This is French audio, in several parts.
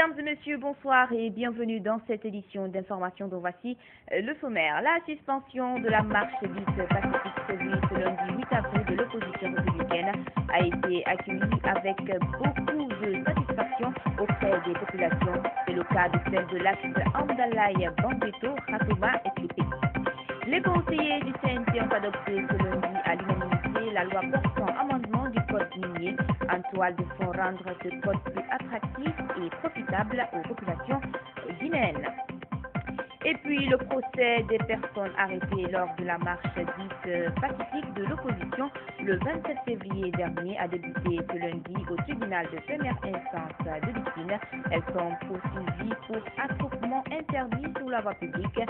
Mesdames et messieurs, bonsoir et bienvenue dans cette édition d'information dont voici le sommaire. La suspension de la marche dite pacifique prévue ce lundi 8 avril de l'opposition républicaine a été accueillie avec beaucoup de satisfaction auprès des populations. C'est le cas de celle de l'axe Amdalaï, Bambeto, Ratouma et Tépé. Les conseillers du CNT ont adopté ce lundi à l'unanimité la loi portant amendement du code minier en toile de fond rendre ce code plus attractif et profitable aux populations guinéennes. Et puis le procès des personnes arrêtées lors de la marche dite pacifique de l'opposition le 27 février dernier a débuté ce lundi au tribunal de première instance de Bikine. Elles sont poursuivies pour attroupement interdit sur la voie publique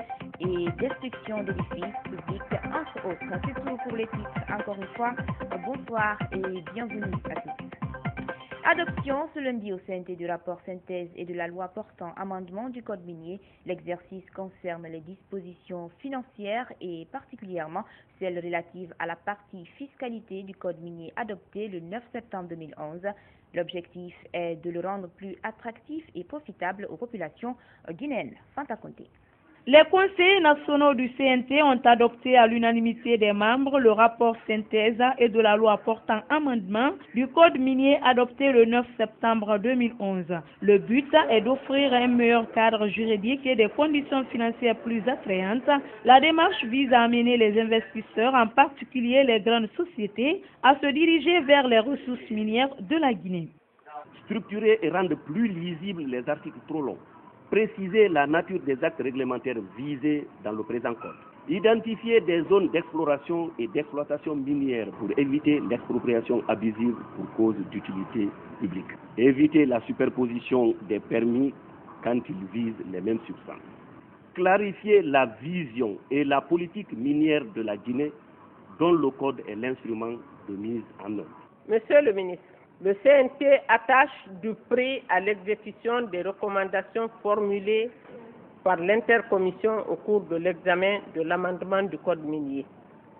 et destruction d'édifices publics, entre autres. C'est tout pour les titres. Encore une fois, bonsoir et bienvenue à tous. Adoption ce lundi au CNT du rapport synthèse et de la loi portant amendement du code minier. L'exercice concerne les dispositions financières et particulièrement celles relatives à la partie fiscalité du code minier adopté le 9 septembre 2011. L'objectif est de le rendre plus attractif et profitable aux populations guinéennes. Fanta Conté. Les conseillers nationaux du CNT ont adopté à l'unanimité des membres le rapport synthèse et de la loi portant amendement du code minier adopté le 9 septembre 2011. Le but est d'offrir un meilleur cadre juridique et des conditions financières plus attrayantes. La démarche vise à amener les investisseurs, en particulier les grandes sociétés, à se diriger vers les ressources minières de la Guinée. Structurer et rendre plus lisibles les articles trop longs. Préciser la nature des actes réglementaires visés dans le présent code. Identifier des zones d'exploration et d'exploitation minière pour éviter l'expropriation abusive pour cause d'utilité publique. Éviter la superposition des permis quand ils visent les mêmes substances. Clarifier la vision et la politique minière de la Guinée dont le code est l'instrument de mise en œuvre. Monsieur le ministre, le CNT attache du prix à l'exécution des recommandations formulées par l'intercommission au cours de l'examen de l'amendement du code minier.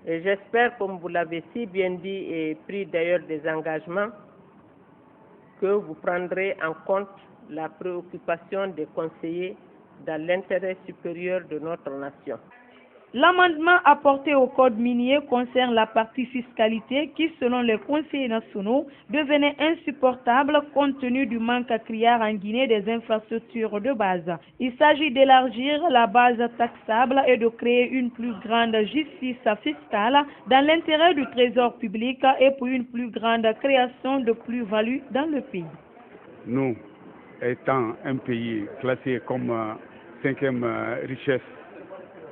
Et j'espère, comme vous l'avez si bien dit et pris d'ailleurs des engagements, que vous prendrez en compte la préoccupation des conseillers dans l'intérêt supérieur de notre nation. L'amendement apporté au code minier concerne la partie fiscalité qui, selon les conseillers nationaux, devenait insupportable compte tenu du manque criard en Guinée des infrastructures de base. Il s'agit d'élargir la base taxable et de créer une plus grande justice fiscale dans l'intérêt du trésor public et pour une plus grande création de plus-value dans le pays. Nous, étant un pays classé comme 5e richesse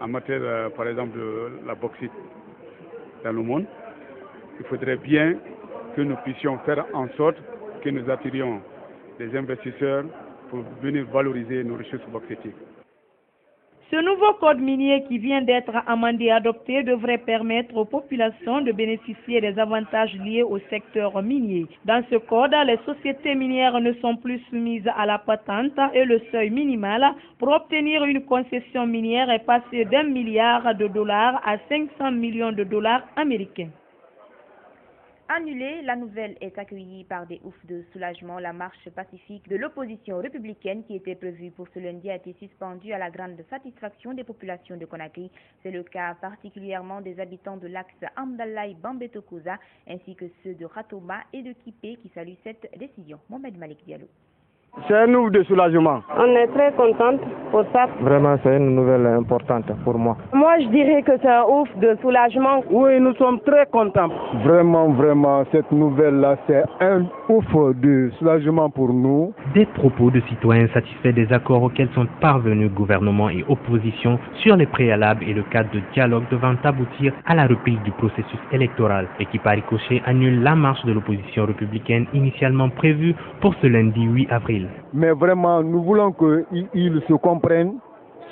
en matière, par exemple, de la bauxite dans le monde, il faudrait bien que nous puissions faire en sorte que nous attirions des investisseurs pour venir valoriser nos ressources bauxitiques. Ce nouveau code minier qui vient d'être amendé et adopté devrait permettre aux populations de bénéficier des avantages liés au secteur minier. Dans ce code, les sociétés minières ne sont plus soumises à la patente et le seuil minimal pour obtenir une concession minière est passé d'$1 milliard à 500 millions de dollars américains. Annulée, la nouvelle est accueillie par des oufs de soulagement. La marche pacifique de l'opposition républicaine qui était prévue pour ce lundi a été suspendue à la grande satisfaction des populations de Conakry. C'est le cas particulièrement des habitants de l'axe Amdalaï Bambeto Koza ainsi que ceux de Ratouma et de Kipé qui saluent cette décision. Mohamed Malik Diallo. C'est un ouf de soulagement. On est très contente pour ça. Vraiment, c'est une nouvelle importante pour moi. Moi, je dirais que c'est un ouf de soulagement. Oui, nous sommes très contents. Vraiment, cette nouvelle-là, c'est un ouf de soulagement pour nous. Des propos de citoyens satisfaits des accords auxquels sont parvenus gouvernement et opposition sur les préalables et le cadre de dialogue devant aboutir à la reprise du processus électoral et qui par ricochet annule la marche de l'opposition républicaine initialement prévue pour ce lundi 8 avril. Mais vraiment, nous voulons qu'ils se comprennent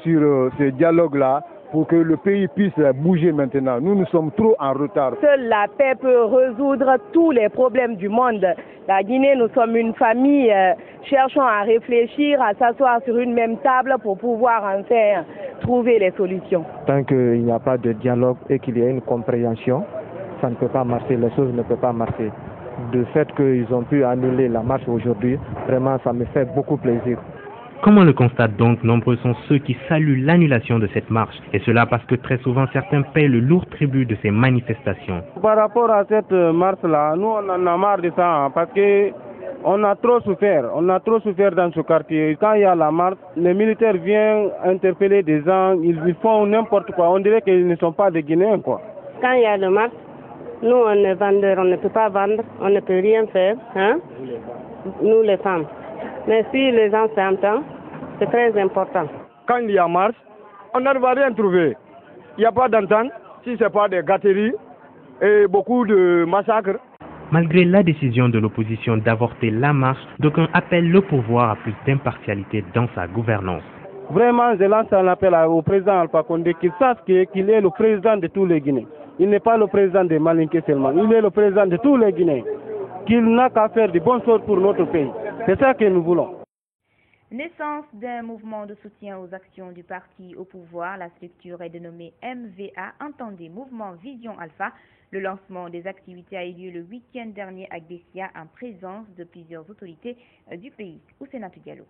sur ce dialogue-là pour que le pays puisse bouger maintenant. Nous sommes trop en retard. Seule la paix peut résoudre tous les problèmes du monde. La Guinée, nous sommes une famille cherchant à réfléchir, à s'asseoir sur une même table pour pouvoir enfin trouver les solutions. Tant qu'il n'y a pas de dialogue et qu'il y a une compréhension, ça ne peut pas marcher, les choses ne peuvent pas marcher. Du fait qu'ils ont pu annuler la marche aujourd'hui, vraiment ça me fait beaucoup plaisir. Comme on le constate donc, nombreux sont ceux qui saluent l'annulation de cette marche. Et cela parce que très souvent, certains paient le lourd tribut de ces manifestations. Par rapport à cette marche-là, nous on en a marre de ça parce que on a trop souffert. On a trop souffert dans ce quartier. Quand il y a la marche, les militaires viennent interpeller des gens, ils font n'importe quoi. On dirait qu'ils ne sont pas des Guinéens, quoi. Quand il y a la marche, nous on est vendeurs, on ne peut pas vendre, on ne peut rien faire, hein? Nous les femmes. Mais si les gens s'entendent, c'est très important. Quand il y a marche, on n'arrive à rien trouver. Il n'y a pas d'entente, si ce n'est pas des gâteries et beaucoup de massacres. Malgré la décision de l'opposition d'avorter la marche, d'aucuns appellent le pouvoir à plus d'impartialité dans sa gouvernance. Vraiment, je lance un appel au président Alpha Condé qu'il sache qu'il est le président de tous les Guinéens. Il n'est pas le président des Malinké seulement, il est le président de tous les Guinéens. Qu'il n'a qu'à faire de bonnes choses pour notre pays. C'est ça que nous voulons. Naissance d'un mouvement de soutien aux actions du parti au pouvoir, la structure est dénommée MVA, entendez Mouvement Vision Alpha. Le lancement des activités a eu lieu le week-end dernier à Bessia en présence de plusieurs autorités du pays. Ousenatou Diallo.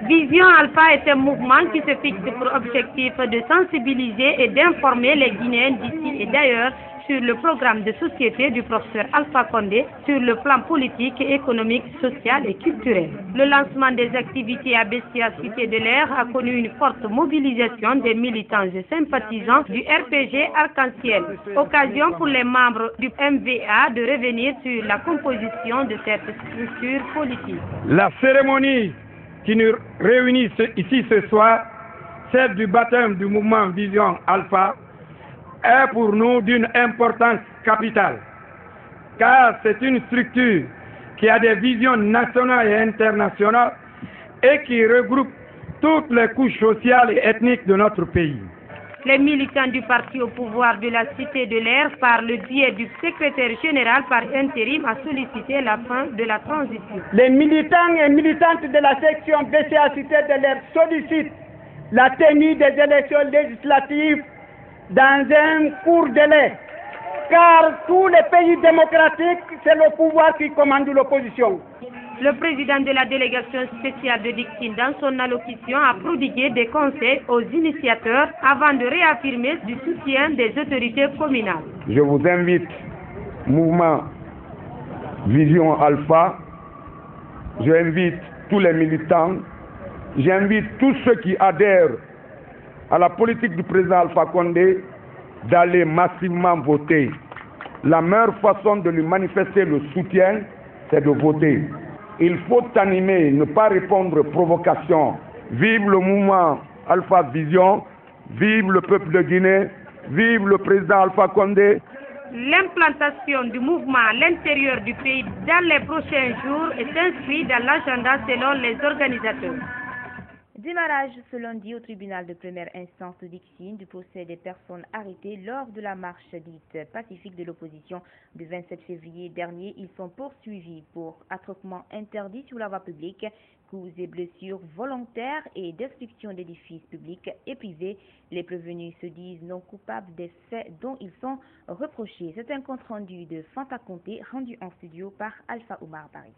Vision Alpha est un mouvement qui se fixe pour objectif de sensibiliser et d'informer les Guinéens d'ici et d'ailleurs sur le programme de société du professeur Alpha Condé sur le plan politique, économique, social et culturel. Le lancement des activités à Bessia, Cité de l'Air, a connu une forte mobilisation des militants et sympathisants du RPG Arc-en-Ciel. Occasion pour les membres du MVA de revenir sur la composition de cette structure politique. La cérémonie qui nous réunit ici ce soir, celle du baptême du mouvement Vision Alpha, est pour nous d'une importance capitale, car c'est une structure qui a des visions nationales et internationales et qui regroupe toutes les couches sociales et ethniques de notre pays. Les militants du parti au pouvoir de la Cité de l'Air, par le biais du secrétaire général par intérim, a sollicité la fin de la transition. Les militants et militantes de la section BCA Cité de l'Air sollicitent la tenue des élections législatives dans un court délai, car tous les pays démocratiques, c'est le pouvoir qui commande l'opposition. Le président de la délégation spéciale de Dixine, dans son allocution, a prodigué des conseils aux initiateurs avant de réaffirmer du soutien des autorités communales. Je vous invite, mouvement Vision Alpha, j'invite tous les militants, j'invite tous ceux qui adhèrent à la politique du président Alpha Condé d'aller massivement voter. La meilleure façon de lui manifester le soutien, c'est de voter. Il faut animer, ne pas répondre aux provocations. Vive le mouvement Alpha Vision, vive le peuple de Guinée, vive le président Alpha Condé. L'implantation du mouvement à l'intérieur du pays dans les prochains jours est inscrite dans l'agenda selon les organisateurs. Démarrage ce lundi au tribunal de première instance de Dixine du procès des personnes arrêtées lors de la marche dite pacifique de l'opposition du 27 février dernier. Ils sont poursuivis pour attroupement interdit sur la voie publique, coups et blessures volontaires et destruction d'édifices publics et privés. Les prévenus se disent non coupables des faits dont ils sont reprochés. C'est un compte rendu de Fanta Conté rendu en studio par Alpha Oumar Paris.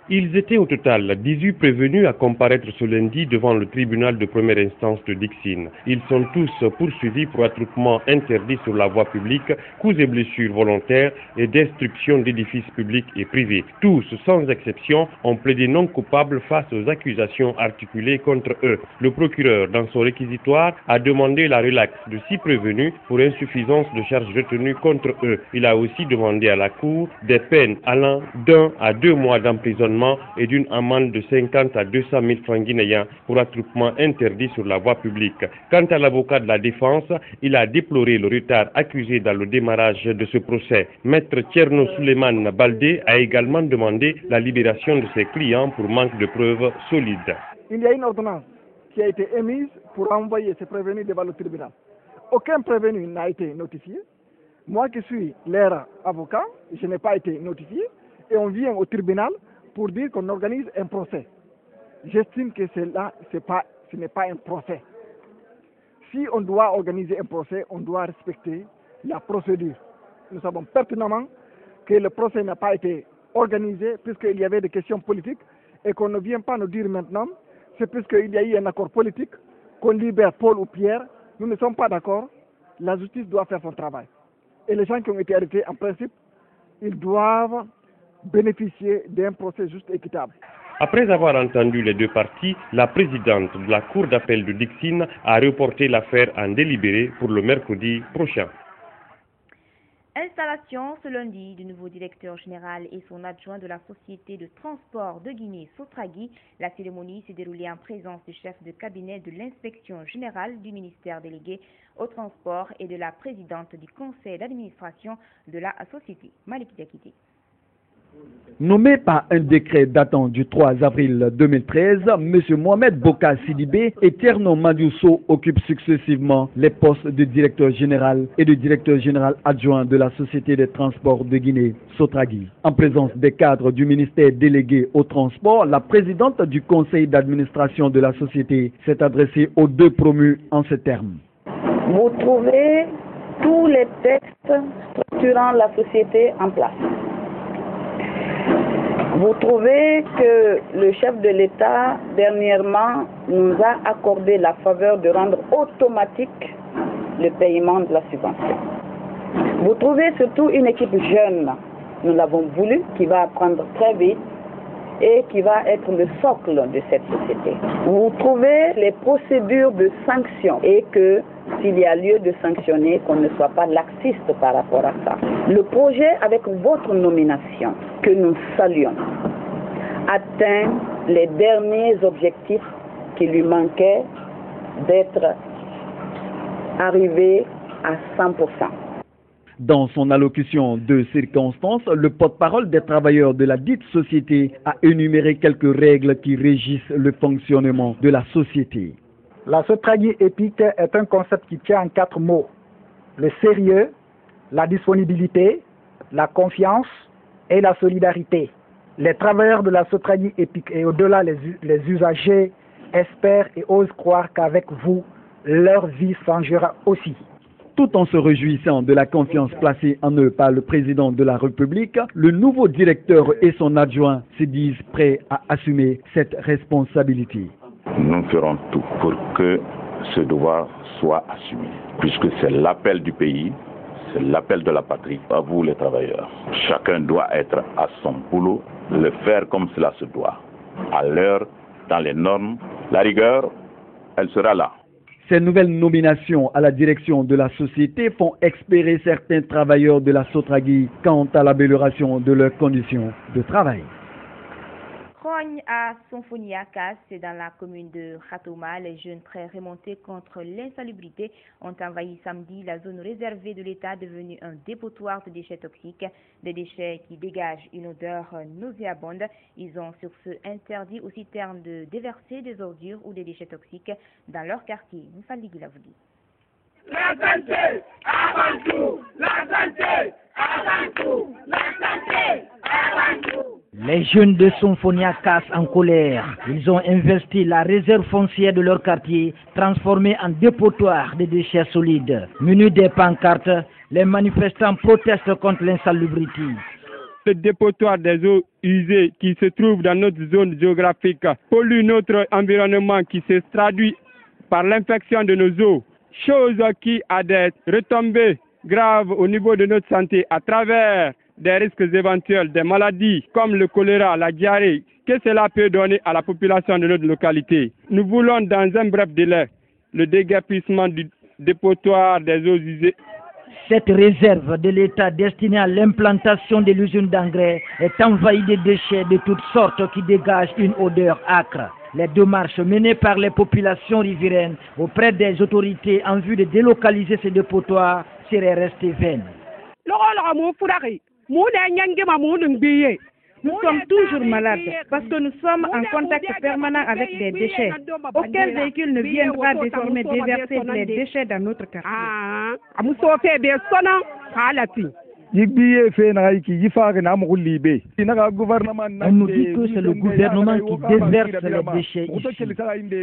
Ils étaient au total 18 prévenus à comparaître ce lundi devant le tribunal de première instance de Dixine. Ils sont tous poursuivis pour attroupement interdit sur la voie publique, coups et blessures volontaires et destruction d'édifices publics et privés. Tous, sans exception, ont plaidé non coupables face aux accusations articulées contre eux. Le procureur, dans son réquisitoire, a demandé la relaxe de 6 prévenus pour insuffisance de charges retenues contre eux. Il a aussi demandé à la Cour des peines allant d'1 à 2 mois d'emprisonnement et d'une amende de 50 à 200 000 francs guinéens pour attroupement interdit sur la voie publique. Quant à l'avocat de la défense, il a déploré le retard accusé dans le démarrage de ce procès. Maître Tcherno Souleymane Baldé a également demandé la libération de ses clients pour manque de preuves solides. Il y a une ordonnance qui a été émise pour envoyer ces prévenus devant le tribunal. Aucun prévenu n'a été notifié. Moi qui suis leur avocat, je n'ai pas été notifié et on vient au tribunal pour dire qu'on organise un procès. J'estime que ce n'est pas un procès. Si on doit organiser un procès, on doit respecter la procédure. Nous savons pertinemment que le procès n'a pas été organisé puisqu'il y avait des questions politiques et qu'on ne vient pas nous dire maintenant, c'est puisqu'il y a eu un accord politique, qu'on libère Paul ou Pierre. Nous ne sommes pas d'accord. La justice doit faire son travail. Et les gens qui ont été arrêtés, en principe, ils doivent bénéficier d'un procès juste et équitable. Après avoir entendu les deux parties, la présidente de la Cour d'appel de Dixine a reporté l'affaire en délibéré pour le mercredi prochain. Installation ce lundi du nouveau directeur général et son adjoint de la Société de transport de Guinée, Sotragui. La cérémonie s'est déroulée en présence du chef de cabinet de l'inspection générale du ministère délégué au transport et de la présidente du conseil d'administration de la société, Malik Diakité. Nommé par un décret datant du 3 avril 2013, M. Mohamed Boka Sidibé et Tierno Madiousso occupent successivement les postes de directeur général et de directeur général adjoint de la Société des transports de Guinée, Sotragui. En présence des cadres du ministère délégué au transport, la présidente du conseil d'administration de la société s'est adressée aux deux promus en ces termes. Vous trouvez tous les textes structurant la société en place. Vous trouvez que le chef de l'État, dernièrement, nous a accordé la faveur de rendre automatique le paiement de la subvention. Vous trouvez surtout une équipe jeune, nous l'avons voulu, qui va apprendre très vite et qui va être le socle de cette société. Vous trouvez les procédures de sanction et que s'il y a lieu de sanctionner, qu'on ne soit pas laxiste par rapport à ça. Le projet avec votre nomination, que nous saluons, atteint les derniers objectifs qui lui manquaient d'être arrivé à 100%. Dans son allocution de circonstance, le porte-parole des travailleurs de la dite société a énuméré quelques règles qui régissent le fonctionnement de la société. La Sotragui EPIC est un concept qui tient en 4 mots. Le sérieux, la disponibilité, la confiance et la solidarité. Les travailleurs de la Sotragui EPIC et au-delà les usagers espèrent et osent croire qu'avec vous, leur vie changera aussi. Tout en se réjouissant de la confiance placée en eux par le président de la République, le nouveau directeur et son adjoint se disent prêts à assumer cette responsabilité. Nous ferons tout pour que ce devoir soit assumé, puisque c'est l'appel du pays, c'est l'appel de la patrie, à vous les travailleurs. Chacun doit être à son boulot, le faire comme cela se doit, à l'heure, dans les normes. La rigueur, elle sera là. Ces nouvelles nominations à la direction de la société font espérer certains travailleurs de la Sotragui quant à l'amélioration de leurs conditions de travail. Rogne à Sonfonia-Kas, c'est dans la commune de Khatouma. Les jeunes très remontés contre l'insalubrité ont envahi samedi la zone réservée de l'État devenue un dépotoir de déchets toxiques, des déchets qui dégagent une odeur nauséabonde. Ils ont sur ce interdit aux citernes de déverser des ordures ou des déchets toxiques dans leur quartier. Moussali Gilavoudi. La santé avant tout, la santé avant tout, la santé avant tout. Les jeunes de Sonfonia-Kas en colère, ils ont investi la réserve foncière de leur quartier, transformée en dépotoir de déchets solides. Munis des pancartes, les manifestants protestent contre l'insalubrité. Le dépotoir des eaux usées qui se trouve dans notre zone géographique pollue notre environnement qui se traduit par l'infection de nos eaux, chose qui a des retombées graves au niveau de notre santé à travers des risques éventuels, des maladies comme le choléra, la diarrhée, que cela peut donner à la population de notre localité. Nous voulons dans un bref délai le déguerpissement du dépotoir des eaux usées. Cette réserve de l'État destinée à l'implantation de l'usine d'engrais est envahie de déchets de toutes sortes qui dégagent une odeur âcre. Les démarches menées par les populations riveraines auprès des autorités en vue de délocaliser ces dépotoirs seraient restées vaines. Nous sommes toujours malades parce que nous sommes en contact permanent avec des déchets. Aucun véhicule ne viendra désormais déverser les déchets dans notre quartier. On nous dit que c'est le gouvernement qui déverse les déchets ici.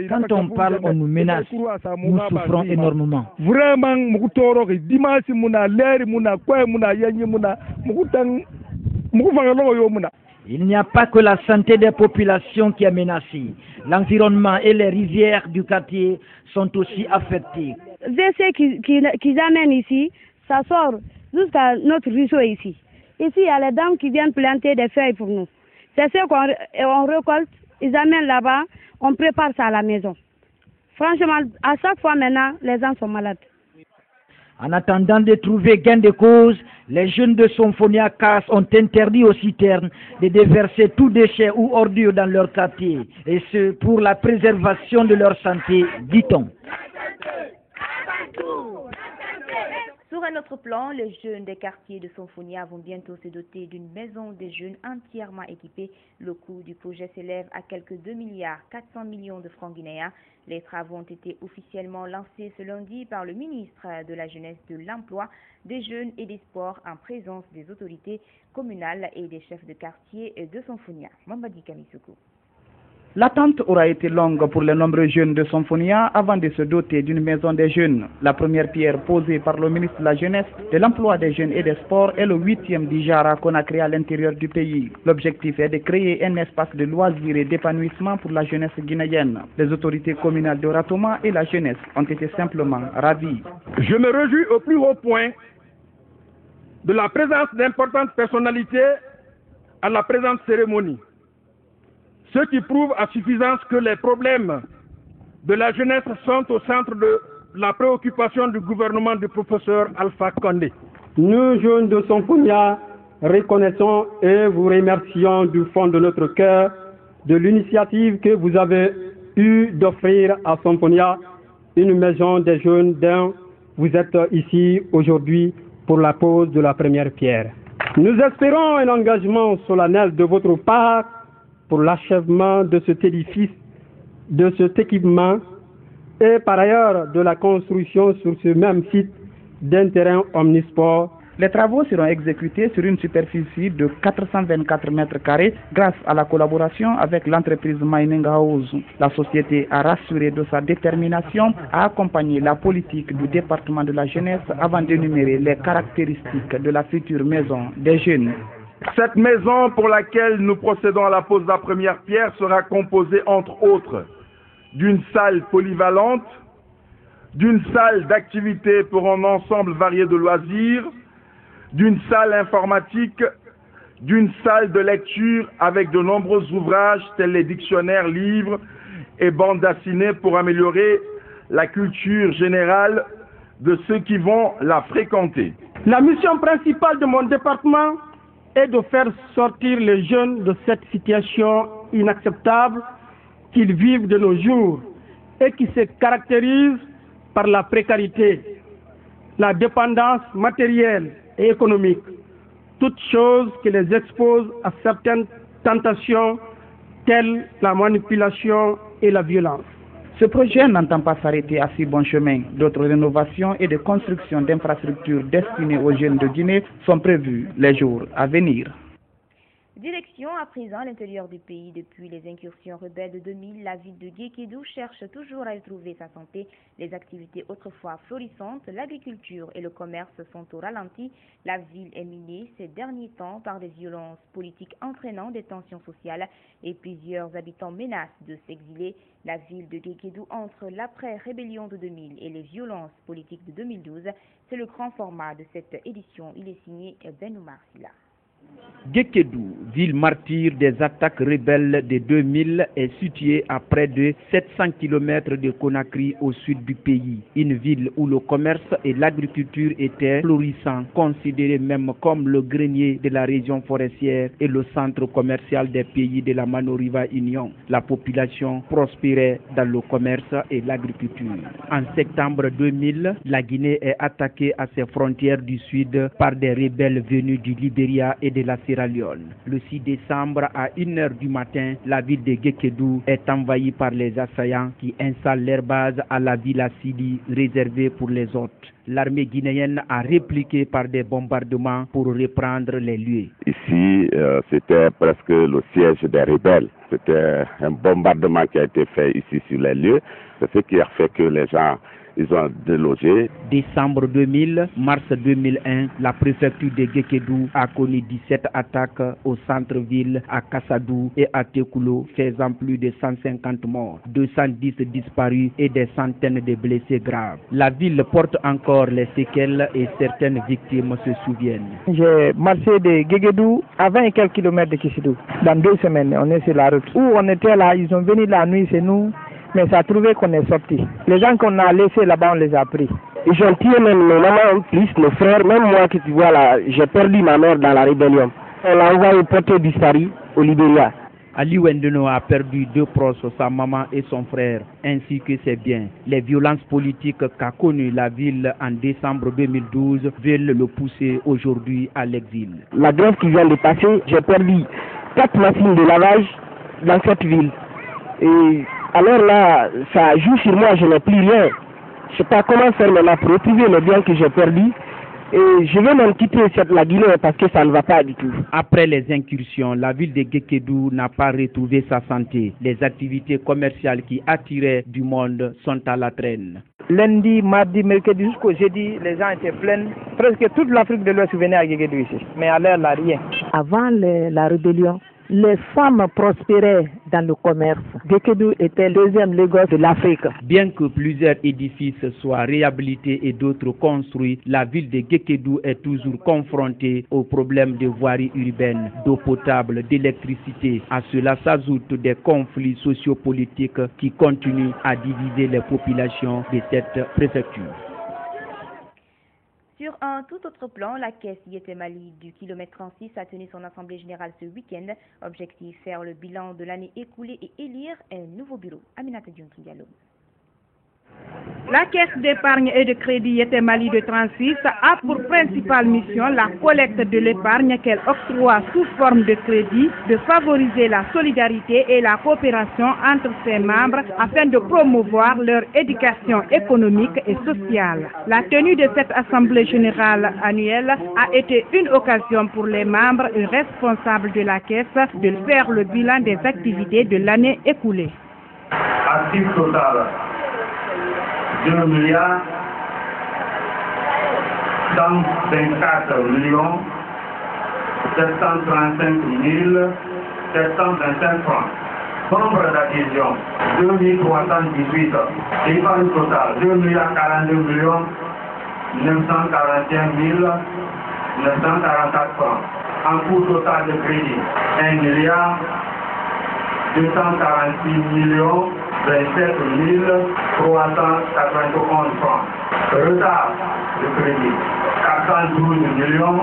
Quand on parle, on nous menace. Nous souffrons énormément. Il n'y a pas que la santé des populations qui est menacée. L'environnement et les rivières du quartier sont aussi affectés. Déchets qu'ils amènent ici, ça sort jusqu'à notre ruisseau ici. Ici, il y a les dames qui viennent planter des feuilles pour nous. C'est ce qu'on récolte, ils amènent là-bas, on prépare ça à la maison. Franchement, à chaque fois maintenant, les gens sont malades. En attendant de trouver gain de cause, les jeunes de Symphonia CAS ont interdit aux citernes de déverser tout déchet ou ordure dans leur quartier, et ce pour la préservation de leur santé, dit-on. Sur un autre plan, les jeunes des quartiers de Symphonia vont bientôt se doter d'une maison des jeunes entièrement équipée. Le coût du projet s'élève à quelques 2,4 milliards de francs guinéens. Les travaux ont été officiellement lancés ce lundi par le ministre de la Jeunesse, de l'Emploi, des Jeunes et des Sports en présence des autorités communales et des chefs de quartier de Symphonia. Mambadi Kamisoko. L'attente aura été longue pour les nombreux jeunes de Symphonia avant de se doter d'une maison des jeunes. La première pierre posée par le ministre de la Jeunesse, de l'Emploi des Jeunes et des Sports est le 8e d'Ijara qu'on a créé à l'intérieur du pays. L'objectif est de créer un espace de loisirs et d'épanouissement pour la jeunesse guinéenne. Les autorités communales de Ratoma et la jeunesse ont été simplement ravies. Je me réjouis au plus haut point de la présence d'importantes personnalités à la présente cérémonie. Ce qui prouve à suffisance que les problèmes de la jeunesse sont au centre de la préoccupation du gouvernement du professeur Alpha Condé. Nous, jeunes de Symphonia, reconnaissons et vous remercions du fond de notre cœur de l'initiative que vous avez eue d'offrir à Symphonia une maison des jeunes dont vous êtes ici aujourd'hui pour la pose de la première pierre. Nous espérons un engagement solennel de votre part pour l'achèvement de cet édifice, de cet équipement et par ailleurs de la construction sur ce même site d'un terrain omnisport. Les travaux seront exécutés sur une superficie de 424 mètres carrés grâce à la collaboration avec l'entreprise Mining House. La société a rassuré de sa détermination à accompagner la politique du département de la jeunesse avant d'énumérer les caractéristiques de la future maison des jeunes. Cette maison pour laquelle nous procédons à la pose de la première pierre sera composée entre autres d'une salle polyvalente, d'une salle d'activité pour un ensemble varié de loisirs, d'une salle informatique, d'une salle de lecture avec de nombreux ouvrages tels les dictionnaires, livres et bandes dessinées pour améliorer la culture générale de ceux qui vont la fréquenter. La mission principale de mon département est de faire sortir les jeunes de cette situation inacceptable qu'ils vivent de nos jours et qui se caractérise par la précarité, la dépendance matérielle et économique, toutes choses qui les exposent à certaines tentations telles la manipulation et la violence. Ce projet n'entend pas s'arrêter à si bon chemin. D'autres rénovations et de construction d'infrastructures destinées aux jeunes de Guinée sont prévues les jours à venir. Direction à présent à l'intérieur du pays. Depuis les incursions rebelles de 2000, la ville de Guékédou cherche toujours à retrouver sa santé. Les activités autrefois florissantes, l'agriculture et le commerce sont au ralenti. La ville est minée ces derniers temps par des violences politiques entraînant des tensions sociales et plusieurs habitants menacent de s'exiler. La ville de Guékédou entre l'après-rébellion de 2000 et les violences politiques de 2012. C'est le grand format de cette édition. Il est signé Benoumar Silla. Guékédou, ville martyre des attaques rebelles de 2000, est située à près de 700 km de Conakry au sud du pays. Une ville où le commerce et l'agriculture étaient florissants, considérés même comme le grenier de la région forestière et le centre commercial des pays de la Manoriva Union. La population prospérait dans le commerce et l'agriculture. En septembre 2000, la Guinée est attaquée à ses frontières du sud par des rebelles venus du Libéria et de la Sierra Leone. Le 6 décembre à 1h du matin, la ville de Guékédou est envahie par les assaillants qui installent leur base à la Villa Sidi réservée pour les hôtes. L'armée guinéenne a répliqué par des bombardements pour reprendre les lieux. Ici, c'était presque le siège des rebelles. C'était un bombardement qui a été fait ici sur les lieux. C'est ce qui a fait que les gens ils ont délogé. Décembre 2000, mars 2001, la préfecture de Guékédou a connu 17 attaques au centre-ville, à Kassadou et à Tekoulo, faisant plus de 150 morts, 210 disparus et des centaines de blessés graves. La ville porte encore les séquelles et certaines victimes se souviennent. J'ai marché de Guéguédou à 20 et quelques kilomètres de Kissidou. Dans 2 semaines, on est sur la route. Où on était là, ils sont venus la nuit chez nous, mais ça a trouvé qu'on est sorti. Les gens qu'on a laissés là-bas, on les a pris. Ils ont tué même nos mamans en plus, nos frères, même moi que tu vois là, j'ai perdu ma mère dans la rébellion. On l'a envoyé porter disparu au Libéria. Ali Wendeno a perdu 2 proches, sa maman et son frère, ainsi que ses biens. Les violences politiques qu'a connues la ville en décembre 2012 veulent le pousser aujourd'hui à l'exil. La grève qui vient de passer, j'ai perdu 4 machines de lavage dans cette ville. Et alors là, ça joue sur moi, je n'ai plus rien. Je ne sais pas comment faire maintenant pour retrouver les biens que j'ai perdus. Et je vais même quitter la Guinée parce que ça ne va pas du tout. Après les incursions, la ville de Guékédou n'a pas retrouvé sa santé. Les activités commerciales qui attiraient du monde sont à la traîne. Lundi, mardi, mercredi jusqu'au jeudi, les gens étaient pleins. Presque toute l'Afrique de l'Ouest venait à Guékédou ici. Mais à l'heure, là, rien. Avant la rébellion, les femmes prospéraient dans le commerce. Guékédou était le 2e Lagos de l'Afrique. Bien que plusieurs édifices soient réhabilités et d'autres construits, la ville de Guékédou est toujours confrontée aux problèmes de voirie urbaine, d'eau potable, d'électricité. À cela s'ajoutent des conflits sociopolitiques qui continuent à diviser les populations de cette préfecture. Sur un tout autre plan, la caisse Yété Mali du kilomètre 36 a tenu son assemblée générale ce week-end. Objectif, faire le bilan de l'année écoulée et élire un nouveau bureau. Aminata Diallo. La caisse d'épargne et de crédit Yété Mali de 36 a pour principale mission la collecte de l'épargne qu'elle octroie sous forme de crédit, de favoriser la solidarité et la coopération entre ses membres afin de promouvoir leur éducation économique et sociale. La tenue de cette assemblée générale annuelle a été une occasion pour les membres et responsables de la caisse de faire le bilan des activités de l'année écoulée. Actif total 2 milliards 124 millions 735 725 francs. Nombre d'adhésions 2318. Épargne totale 2 milliards 42 millions 941 944 francs. En coût total de crédit 1 milliard 246 millions 27 391 francs. Retard de crédit 412 millions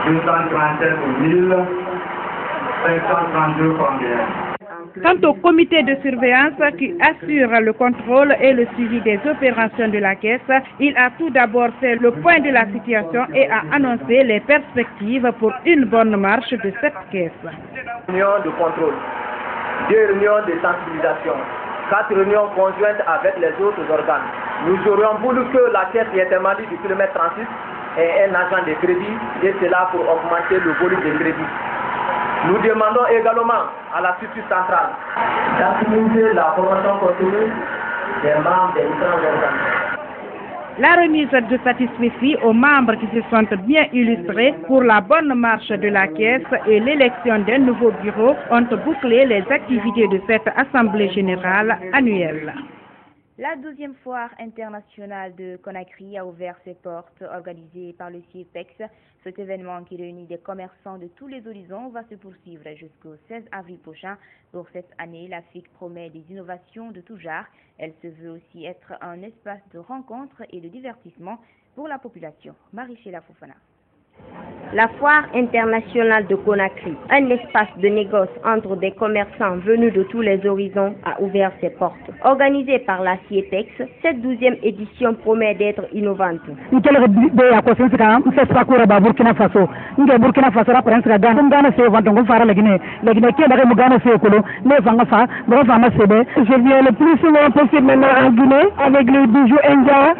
237 532 francs. Quant au comité de surveillance qui assure le contrôle et le suivi des opérations de la caisse, il a tout d'abord fait le point de la situation et a annoncé les perspectives pour une bonne marche de cette caisse. Réunion de contrôle, 2 réunions de sensibilisation, 4 réunions conjointes avec les autres organes. Nous aurions voulu que la caisse Yété Mali du kilomètre 36 ait un agent de crédit et cela pour augmenter le volume de crédit. Nous demandons également à la structure centrale d'optimiser la formation continue des membres des différents organes. La remise de satisfecit aux membres qui se sentent bien illustrés pour la bonne marche de la caisse et l'élection d'un nouveau bureau ont bouclé les activités de cette assemblée générale annuelle. La 12e foire internationale de Conakry a ouvert ses portes, organisée par le CIEPEX. Cet événement qui réunit des commerçants de tous les horizons va se poursuivre jusqu'au 16 avril prochain. Pour cette année, l'Afrique promet des innovations de tout genre. Elle se veut aussi être un espace de rencontre et de divertissement pour la population. Marie-Chéla Fofana. La foire internationale de Conakry, un espace de négoce entre des commerçants venus de tous les horizons, a ouvert ses portes. Organisée par la CIEPEX, cette 12e édition promet d'être innovante. Je viens le plus souvent possible maintenant en Guinée avec les bijoux indiens.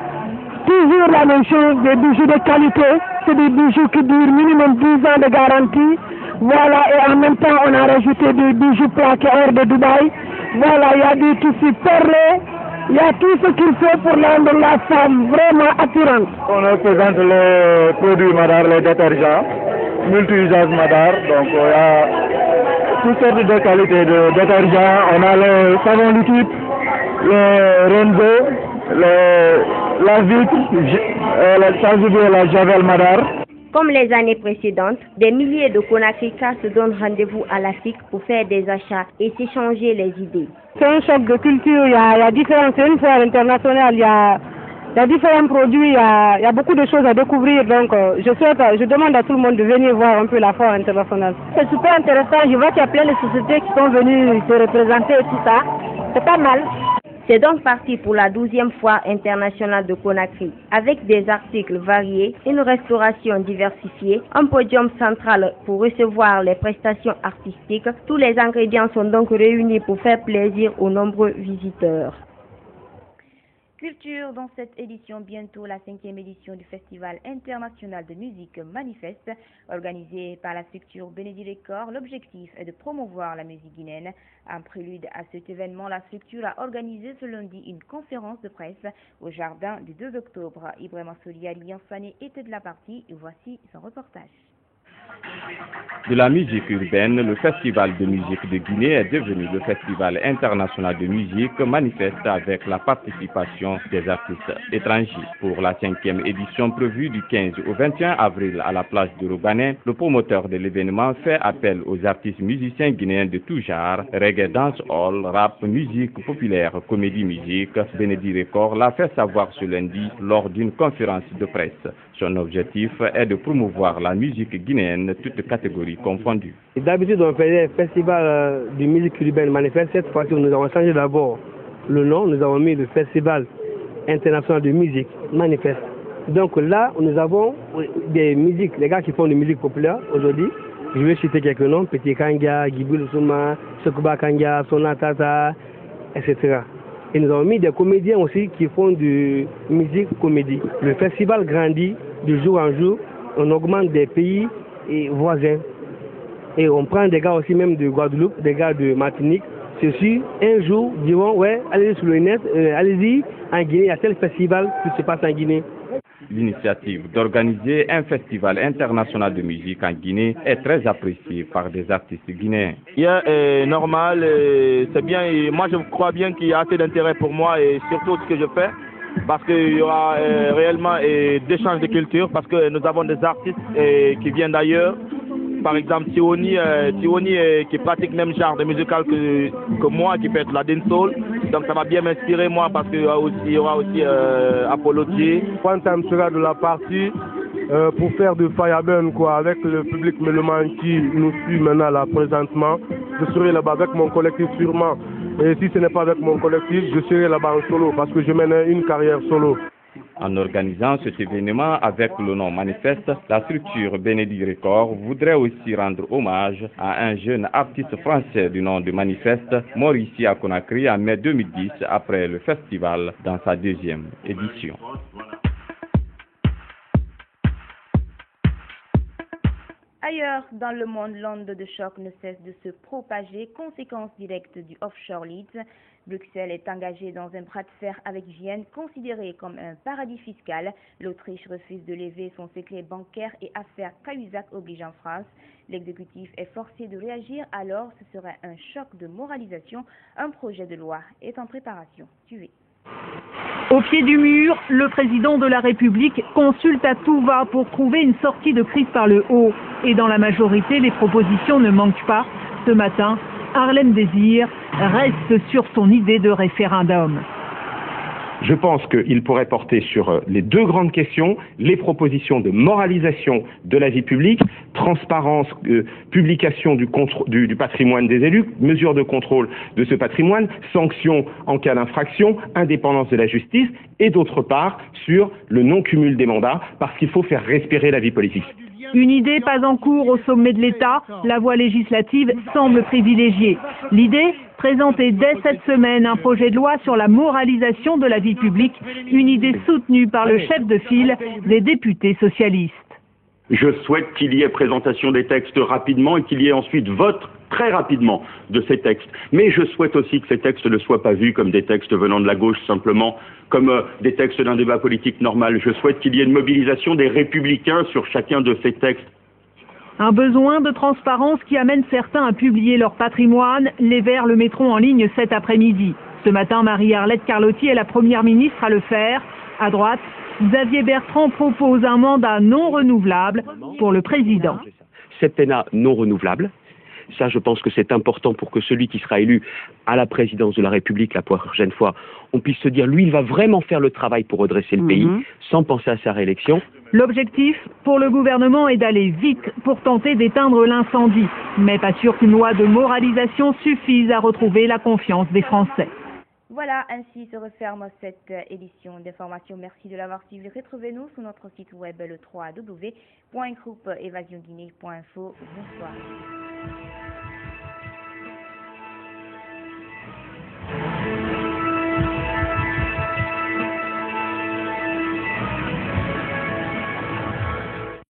Toujours la même chose, des bijoux de qualité, c'est des bijoux qui durent minimum 10 ans de garantie. Voilà, et en même temps, on a rajouté des bijoux plaqués hors de Dubaï. Voilà, il y a des tissus perlés, Il y a tout ce qu'il faut pour rendre la femme vraiment attirante. On présente les produits Madar, les détergents, multi-usage Madar. Donc il y a toutes sortes de qualités de détergents. On a les savons liquides, les Renzo, la vitre, sans oublier la Javel Madar. Comme les années précédentes, des milliers de Conacricas se donnent rendez-vous à l'Afrique pour faire des achats et s'échanger les idées. C'est un choc de culture, il y a différentes, c'est une foire internationale, il y a différents produits, il y a beaucoup de choses à découvrir, donc je demande à tout le monde de venir voir un peu la foire internationale. C'est super intéressant, je vois qu'il y a plein de sociétés qui sont venues se représenter et tout ça, c'est pas mal. C'est donc parti pour la 12e foire internationale de Conakry, avec des articles variés, une restauration diversifiée, un podium central pour recevoir les prestations artistiques. Tous les ingrédients sont donc réunis pour faire plaisir aux nombreux visiteurs. Culture dans cette édition, bientôt la 5e édition du Festival international de musique Manifeste, organisé par la structure Bénédicte Records. L'objectif est de promouvoir la musique guinéenne. En prélude à cet événement, la structure a organisé ce lundi une conférence de presse au jardin du 2 octobre. Ibrahima Solia Liansane était de la partie et voici son reportage. De la musique urbaine, le Festival de musique de Guinée est devenu le Festival international de musique Manifeste avec la participation des artistes étrangers. Pour la 5e édition prévue du 15 au 21 avril à la plage de Robanet, le promoteur de l'événement fait appel aux artistes musiciens guinéens de tout genre, reggae, dancehall, rap, musique populaire, comédie musique. Bénédicte Records l'a fait savoir ce lundi lors d'une conférence de presse. Son objectif est de promouvoir la musique guinéenne, toutes catégories confondues. D'habitude, on faisait le festival de musique urbaine Manifeste. Cette fois-ci, nous avons changé d'abord le nom. Nous avons mis le Festival international de musique Manifeste. Donc là, nous avons des musiques, les gars qui font de musique populaire aujourd'hui. Je vais citer quelques noms, Petit Kanga, Gibul Souma, Sokuba Kanga, Sonatata, etc. Et nous avons mis des comédiens aussi qui font de musique comédie. Le festival grandit de jour en jour. On augmente des pays et voisins. Et on prend des gars aussi même de Guadeloupe, des gars de Martinique. Ceci, un jour, diront, ouais, allez sur le net, allez-y, en Guinée, il y a tel festival qui se passe en Guinée. L'initiative d'organiser un festival international de musique en Guinée est très appréciée par des artistes guinéens. Normal, c'est bien. Et moi, je crois bien qu'il y a assez d'intérêt pour moi et surtout ce que je fais. Parce qu'il y aura réellement d'échanges de culture, parce que nous avons des artistes qui viennent d'ailleurs. Par exemple, Tioni qui pratique le même genre de musical que moi, qui fait de la dancehall. Donc ça va bien m'inspirer moi, parce qu'il y aura aussi Apollo J. Quantum sera de la partie pour faire de Fireburn quoi, avec le public mélomane qui nous suit maintenant là présentement. Je serai là-bas avec mon collectif sûrement. Et si ce n'est pas avec mon collectif, je serai là-bas en solo parce que je mène une carrière solo. En organisant cet événement avec le nom Manifeste, la structure Bénédicte Records voudrait aussi rendre hommage à un jeune artiste français du nom de Manifeste, mort ici à Conakry en mai 2010 après le festival dans sa 2e édition. Ailleurs dans le monde, l'onde de choc ne cesse de se propager, conséquence directe du offshore leads. Bruxelles est engagée dans un bras de fer avec Vienne, considéré comme un paradis fiscal. L'Autriche refuse de lever son secret bancaire et affaire Cahuzac oblige en France. L'exécutif est forcé de réagir, alors ce serait un choc de moralisation. Un projet de loi est en préparation. Suivez. Au pied du mur, le président de la République consulte à tout va pour trouver une sortie de crise par le haut. Et dans la majorité, les propositions ne manquent pas. Ce matin, Harlem Désir reste sur son idée de référendum. Je pense qu'il pourrait porter sur les deux grandes questions, les propositions de moralisation de la vie publique, transparence, publication du patrimoine des élus, mesures de contrôle de ce patrimoine, sanctions en cas d'infraction, indépendance de la justice, et d'autre part sur le non-cumul des mandats, parce qu'il faut faire respirer la vie politique. Une idée pas en cours au sommet de l'État, la voie législative semble privilégiée. L'idée, présenter dès cette semaine un projet de loi sur la moralisation de la vie publique, une idée soutenue par le chef de file des députés socialistes. Je souhaite qu'il y ait présentation des textes rapidement et qu'il y ait ensuite vote très rapidement de ces textes. Mais je souhaite aussi que ces textes ne soient pas vus comme des textes venant de la gauche simplement, comme des textes d'un débat politique normal. Je souhaite qu'il y ait une mobilisation des républicains sur chacun de ces textes. Un besoin de transparence qui amène certains à publier leur patrimoine. Les Verts le mettront en ligne cet après-midi. Ce matin, Marie-Arlette Carlotti est la première ministre à le faire. À droite, Xavier Bertrand propose un mandat non renouvelable pour le président. Septennat non renouvelable. Ça, je pense que c'est important pour que celui qui sera élu à la présidence de la République la prochaine fois, on puisse se dire, lui, il va vraiment faire le travail pour redresser le pays, sans penser à sa réélection. L'objectif pour le gouvernement est d'aller vite pour tenter d'éteindre l'incendie. Mais pas sûr qu'une loi de moralisation suffise à retrouver la confiance des Français. Voilà, ainsi se referme cette édition d'information. Merci de l'avoir suivi. Retrouvez-nous sur notre site web le www.groupeevasionguinée.info. Bonsoir.